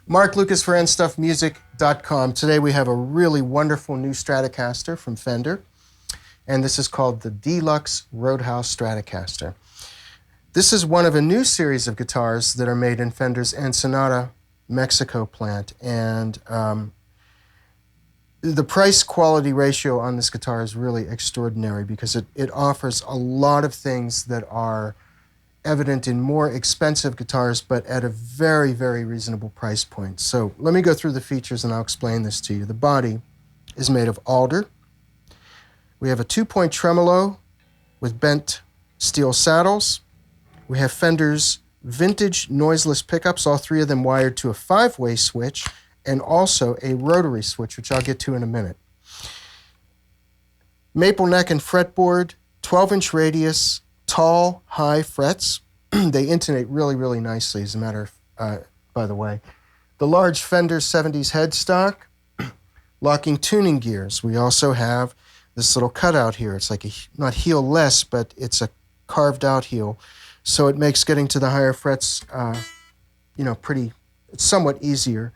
Mark Lucas for nstuffmusic.com. Today we have a really wonderful new Stratocaster from Fender, and this is called the Deluxe Roadhouse Stratocaster. This is one of a new series of guitars that are made in Fender's Ensenada, Mexico plant, and the price-quality ratio on this guitar is really extraordinary because it offers a lot of things that are evident in more expensive guitars, but at a very, very reasonable price point. So let me go through the features and I'll explain this to you. The body is made of alder. We have a 2-point tremolo with bent steel saddles. We have Fender's vintage noiseless pickups, all three of them wired to a 5-way switch, and also a rotary switch, which I'll get to in a minute. Maple neck and fretboard, 12-inch radius, tall, high frets. They intonate really, really nicely, as a matter of, by the way. The large Fender 70s headstock, locking tuning gears. We also have this little cutout here. It's like not heel-less, but it's a carved-out heel. So it makes getting to the higher frets, somewhat easier.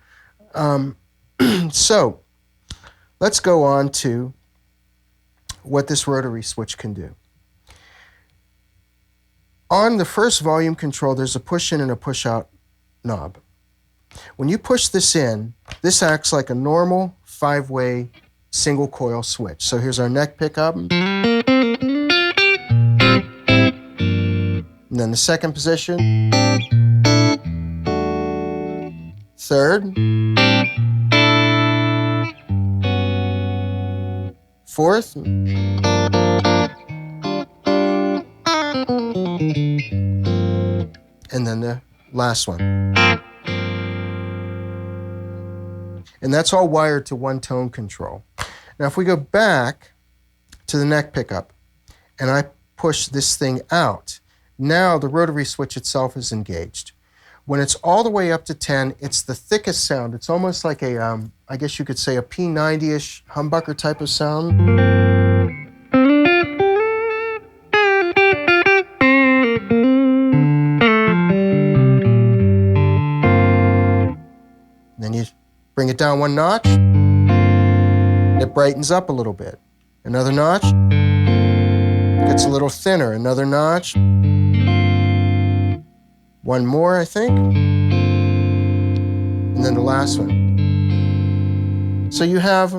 So let's go on to what this rotary switch can do. On the first volume control, there's a push-in and a push-out knob. When you push this in, this acts like a normal 5-way single coil switch. So here's our neck pickup. And then the second position. Third. Fourth. And then the last one. And that's all wired to one tone control. Now if we go back to the neck pickup and I push this thing out, now the rotary switch itself is engaged. When it's all the way up to 10, it's the thickest sound. It's almost like a, I guess you could say a P90-ish humbucker type of sound. Then you bring it down one notch, it brightens up a little bit. Another notch, gets a little thinner. Another notch, one more, I think, and then the last one. So you have,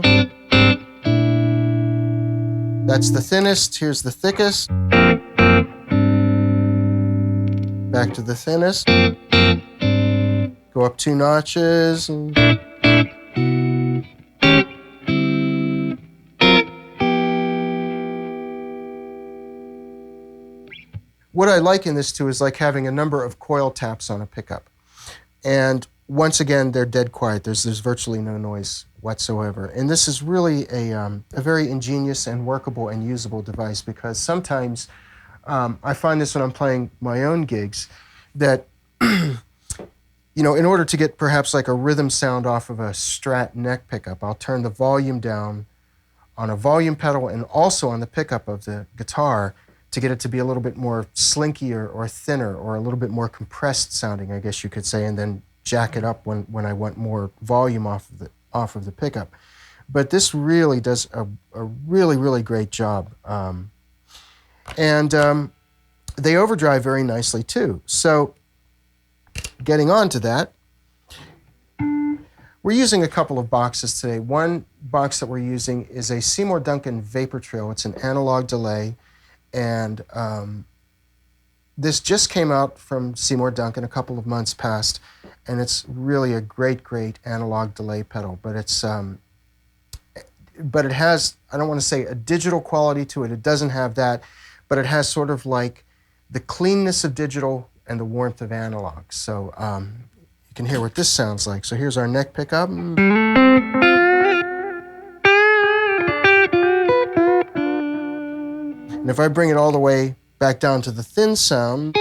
that's the thinnest, here's the thickest, back to the thinnest. Go up 2 notches. What I liken this to is like having a number of coil taps on a pickup. And once again, they're dead quiet. There's virtually no noise whatsoever. And this is really a very ingenious and workable and usable device because sometimes I find this when I'm playing my own gigs that in order to get perhaps like a rhythm sound off of a Strat neck pickup, I'll turn the volume down on a volume pedal and also on the pickup of the guitar to get it to be a little bit more slinkier or thinner or a little bit more compressed sounding, I guess you could say, and then jack it up when I want more volume off of the pickup. But this really does a really, really great job. They overdrive very nicely too. So getting on to that, we're using a couple of boxes today. One box that we're using is a Seymour Duncan Vapor Trail. It's an analog delay, and this just came out from Seymour Duncan a couple of months past, and it's really a great, great analog delay pedal. But it has, I don't want to say a digital quality to it. It doesn't have that, but it has sort of like the cleanness of digital and the warmth of analog. So you can hear what this sounds like. So here's our neck pickup. And if I bring it all the way back down to the thin sound,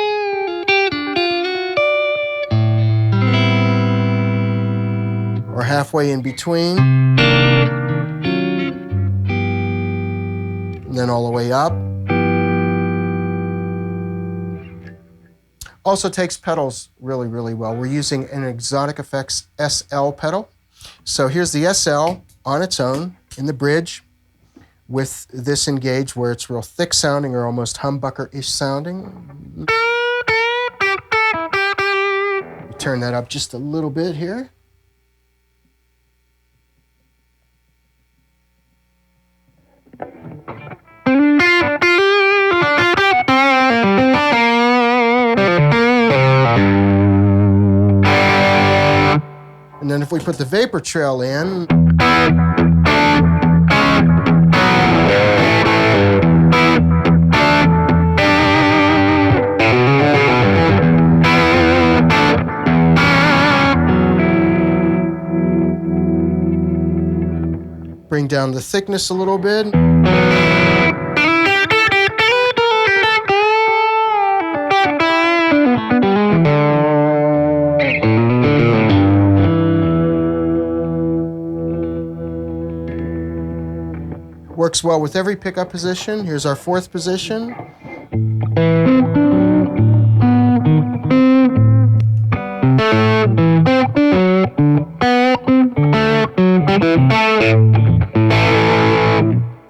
or halfway in between, and then all the way up, Also takes pedals really, really well. We're using an Exotic Effects SL pedal. So here's the SL on its own in the bridge with this engaged where it's real thick sounding or almost humbucker-ish sounding. Turn that up just a little bit here. And then if we put the vapor trail in, bring down the thickness a little bit. Works well with every pickup position. Here's our fourth position.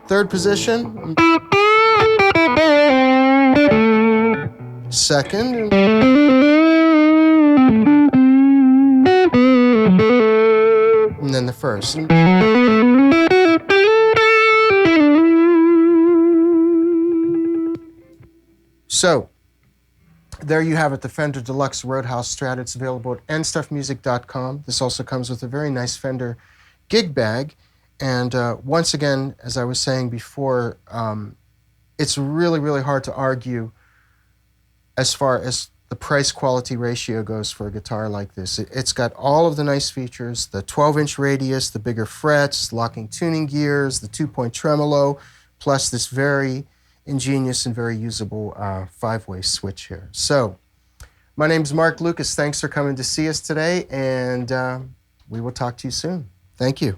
Third position. Second. And then the first. So, there you have it, the Fender Deluxe Roadhouse Strat. It's available at nstuffmusic.com. This also comes with a very nice Fender gig bag. And once again, as I was saying before, it's really, really hard to argue as far as the price-quality ratio goes for a guitar like this. It's got all of the nice features, the 12-inch radius, the bigger frets, locking tuning gears, the 2-point tremolo, plus this very ingenious and very usable 5-way switch here. So, my name's Mark Lucas. Thanks for coming to see us today, and we will talk to you soon. Thank you.